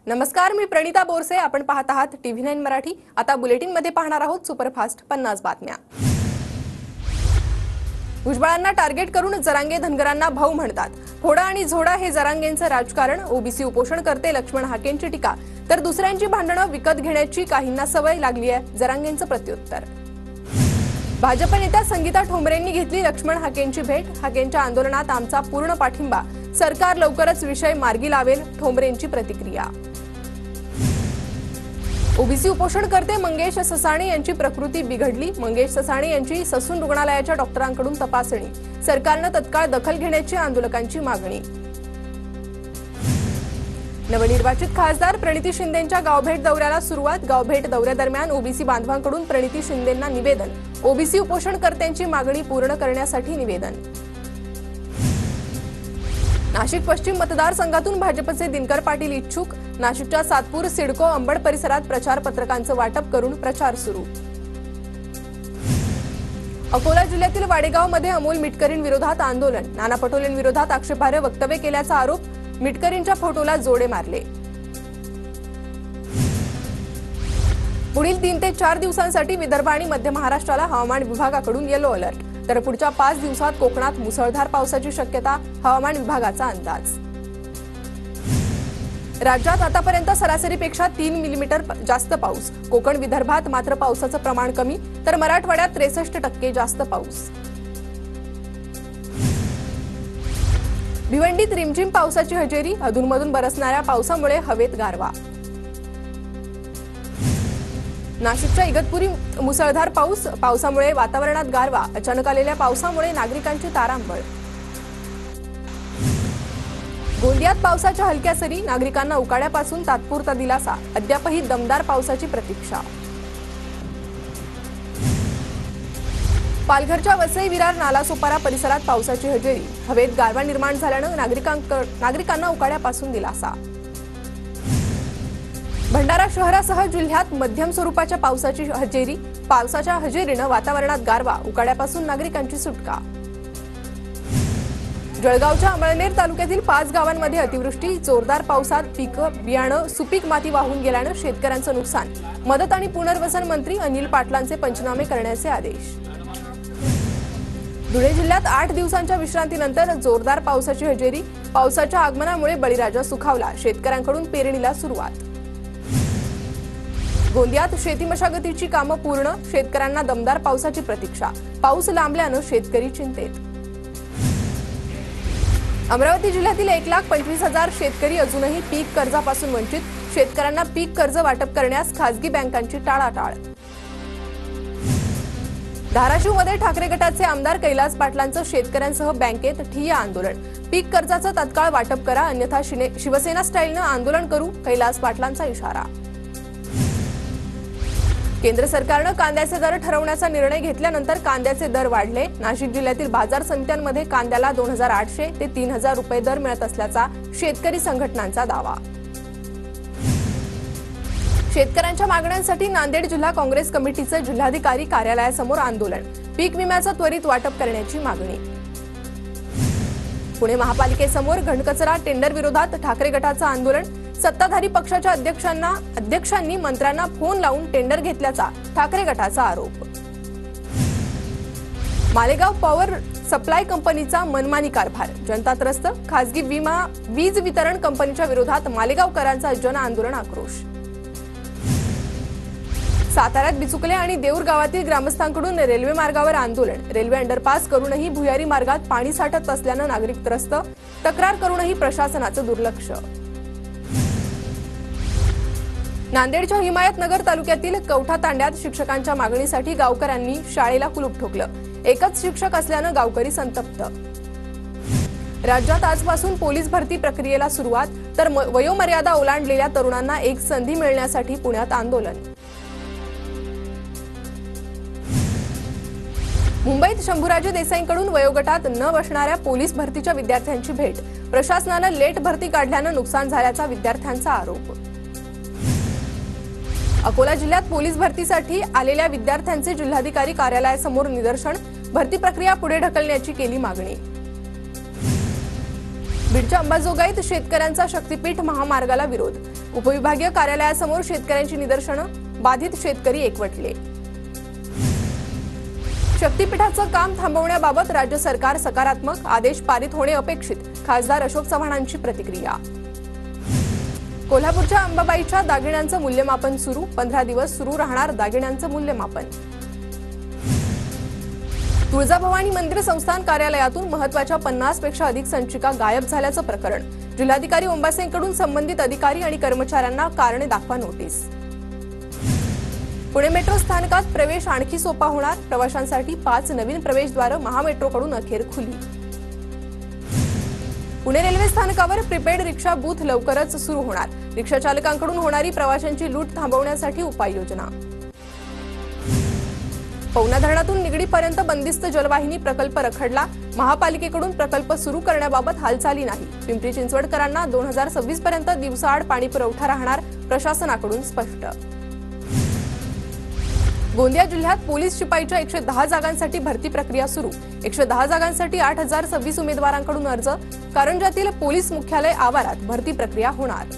नमस्कार, मी प्रणिता बोरसे. आपण पाहत आहात TV9 मराठी. आता बुलेटिन मध्ये पाहणार आहोत सुपरफास्ट 50 बातम्या. भुजबळांना टार्गेट करून जरांगे धनगरांना भाऊ म्हणतात. फोडा आणि झोडा हे जरांगेंचं राजकारण. ओबीसी उपोषण करते लक्ष्मण हाकेंची टीका. तर दुसऱ्यांची भांडणं विकत घेण्याची काहींना सवय लागली आहे, जरांगेंचं प्रत्युत्तर. भाजप नेत्या संगीता ठोंबरेंनी घेतली लक्ष्मण हाकेंची भेट. हाकेंच्या आंदोलनात आमचा पूर्ण पाठिंबा. सरकार लवकरच विषय मार्गी लावेल, ठोंबरेंची प्रतिक्रिया. ओबीसी उपोषण करते मंगेश ससाणे यांची प्रकृती बिघडली. मंगेश ससाणे यांची ससून रुग्णालयाच्या डॉक्टरांकडून तपासणी. सरकारनं तत्काळ दखल घेण्याची आंदोलकांची मागणी. नवनिर्वाचित खासदार प्रणिती शिंदेंच्या गावभेट दौऱ्याला सुरुवात. गावभेट दौऱ्यादरम्यान ओबीसी बांधवांकडून प्रणिती शिंदेंना निवेदन. ओबीसी उपोषणकर्त्यांची मागणी पूर्ण करण्यासाठी निवेदन. नाशिक पश्चिम मतदारसंघातून भाजपचे दिनकर पाटील इच्छुक. नाशिकच्या सातपूर, सिडको, अंबड परिसरात प्रचार पत्रकांचं वाटप करून प्रचार सुरू. अकोला जिल्ह्यातील वाडेगावमध्ये अमोल मिटकरींविरोधात आंदोलन. नाना पटोलेंविरोधात आक्षेपार्ह वक्तव्य केल्याचा आरोप. मिटकरींच्या फोटोला जोडे मारले. पुढील 3 ते 4 दिवसांसाठी विदर्भ आणि मध्य महाराष्ट्राला हवामान विभागाकडून येलो अलर्ट. तर पुढच्या 5 दिवसात कोकणात मुसळधार पावसाची शक्यता, हवामान विभागाचा अंदाज. राज्यात आतापर्यंत सरासरीपेक्षा 3 मिलीमीटर जास्त पाऊस. कोकण विदर्भात मात्र पावसाचं प्रमाण कमी, तर मराठवाड्यात 63% जास्त पाऊस. भिवंडीत रिमझिम पावसाची हजेरी. अधूनमधून बरसणाऱ्या पावसामुळे हवेत गारवा. नाशिकच्या इगतपुरी मुसळधार पाऊस. पावसामुळे वातावरणात गारवा. अचानक आलेल्या पावसामुळे नागरिकांची तारांबळ. गोंदियात पावसाच्या हलक्या सरी. नागरिकांना उकाड्यापासून तात्पुरता दिलासा. अद्यापही दमदार पावसाची प्रतीक्षा. पालघरच्या वसई विरार नालासोपारा परिसरात पावसाची हजेरी. हवेत गारवा निर्माण झाल्यानं नागरिकांना उकाड्यापासून दिलासा. भंडारा शहरासह जिल्ह्यात मध्यम स्वरूपाच्या पावसाची हजेरी. पावसाच्या हजेरीनं वातावरणात गारवा. उकाड्यापासून नागरिकांची सुटका. जळगावच्या अमळनेर तालुक्यातील 5 गावांमध्ये अतिवृष्टी. जोरदार पावसात पिकं, बियाणं, सुपीक माती वाहून गेल्यानं शेतकऱ्यांचं नुकसान. मदत आणि पुनर्वसन मंत्री अनिल पाटलांचे पंचनामे करण्याचे आदेश. धुळे जिल्ह्यात 8 दिवसांच्या विश्रांतीनंतर जोरदार पावसाची हजेरी. पावसाच्या आगमनामुळे बळीराजा सुखावला. शेतकऱ्यांकडून पेरणीला सुरुवात. गोंदियात शेती मशागतीची कामं पूर्ण. शेतकऱ्यांना दमदार पावसाची प्रतीक्षा. पाऊस लांबल्यानं शेतकरी चिंतेत. अमरावती जिल्ह्यातील 1,25,000 शेतकरी अजूनही पीक कर्जापासून वंचित. शेतकऱ्यांना पीक कर्ज वाटप करण्यास खासगी बँकांची टाळाटाळ. धाराशिवमध्ये ठाकरे गटाचे आमदार कैलास पाटलांचं शेतकऱ्यांसह बँकेत ठिय्या आंदोलन. पीक कर्जाचं तत्काळ वाटप करा, अन्यथा शिवसेना स्टाईलनं आंदोलन करू. कैलास पाटलांचा इशारा. केंद्र सरकारनं कांद्याचे दर ठरवण्याचा निर्णय घेतल्यानंतर कांद्याचे दर वाढले. नाशिक जिल्ह्यातील बाजार समित्यांमध्ये कांद्याला 2,800 ते 3,000 रुपये दर मिळत असल्याचा शेतकरी संघटनांचा दावा. शेतकऱ्यांच्या मागण्यांसाठी नांदेड जिल्हा काँग्रेस कमिटीचं जिल्हाधिकारी कार्यालयासमोर आंदोलन. पीक विम्याचं त्वरित वाटप करण्याची मागणी. पुणे महापालिकेसमोर घनकचरा टेंडर विरोधात ठाकरे गटाचं आंदोलन. सत्ताधारी पक्षाच्या अध्यक्षांनी मंत्र्यांना फोन लावून टेंडर घेतल्याचा ठाकरे गटाचा आरोप. मालेगाव पॉवर सप्लाय कंपनीचा मनमानी कारभार. जनता त्रस्त. खासगी वीज वितरण कंपनीच्या विरोधात मालेगावकरांचा जन आंदोलन आक्रोश. साताऱ्यात बिचुकले आणि देऊर गावातील ग्रामस्थांकडून रेल्वे मार्गावर आंदोलन. रेल्वे अंडरपास करूनही भुयारी मार्गात पाणी साठत असल्यानं नागरिक त्रस्त. तक्रार करूनही प्रशासनाचं दुर्लक्ष. नांदेडच्या हिमायतनगर तालुक्यातील कवठा तांड्यात शिक्षकांच्या मागणीसाठी गावकऱ्यांनी शाळेला कुलूप ठोकलं. एकच शिक्षक असल्यानं गावकरी संतप्त. राज्यात आजपासून पोलीस भरती प्रक्रियेला सुरुवात. तर वयोमर्यादा ओलांडलेल्या तरुणांना एक संधी मिळण्यासाठी पुण्यात आंदोलन. मुंबईत शंभूराजे देसाईंकडून वयोगटात न बसणाऱ्या पोलीस भरतीच्या विद्यार्थ्यांची भेट. प्रशासनानं लेट भरती काढल्यानं नुकसान झाल्याचा विद्यार्थ्यांचा आरोप. अकोला जिल्ह्यात पोलीस भरतीसाठी आलेल्या विद्यार्थ्यांचे जिल्हाधिकारी कार्यालयासमोर निदर्शन. भरती प्रक्रिया पुढे ढकलण्याची केली मागणी. बीडच्या अंबाजोगाईत शेतकऱ्यांचा शक्तीपीठ महामार्गाला विरोध। उपविभागीय कार्यालयासमोर शेतकऱ्यांची निदर्शनं, बाधित शेतकरी एकवटले। शक्तीपीठाचं काम थांबवण्याबाबत राज्य सरकार सकारात्मक, आदेश पारित होणे अपेक्षित। खासदार अशोक चव्हाणांची प्रतिक्रिया। कोल्हापूरच्या अंबाबाईच्या दागिन्यांचं मूल्यमापन सुरू, 15 दिवस सुरू राहणार दागिन्यांचं मूल्यमापन। तुळजाभवानी मंदिर संस्थान कार्यालयातून महत्त्वाच्या 50 पेक्षा अधिक संचिका गायब झाल्याचं प्रकरण। जिल्हाधिकारी ओंबासेंकडून संबंधित अधिकारी आणि कर्मचाऱ्यांना कारणे दाखवा नोटीस। पुणे मेट्रो स्थानकात प्रवेश आणखी सोपा होणार, प्रवाशांसाठी 5 नवीन प्रवेशद्वारं महामेट्रोकडून अखेर खुली। पुणे रेल्वे स्थानकावर प्रीपेड रिक्षा बूथ लवकरच सुरू होणार, रिक्षा चालकांकडून होणारी प्रवाशांची लूट थांबवण्यासाठी उपाययोजना। पवना धरणातून निगडीपर्यंत बंदिस्त जलवाहिनी प्रकल्प रखडला, महापालिकेकडून प्रकल्प सुरू करण्याबाबत हालचाली नाही। पिंपरी चिंचवडकरांना 2026 पर्यंत दिवसाआड पाणी पुरवठा राहणार, प्रशासनाकडून स्पष्ट। गोंदिया जिल्ह्यात पोलीस शिपाईच्या 110 जागांसाठी भरती प्रक्रिया सुरू, 110 जागांसाठी 8026 उमेदवारांकडून अर्ज। कारंजातील पोलीस मुख्यालय आवारात भरती प्रक्रिया होणार।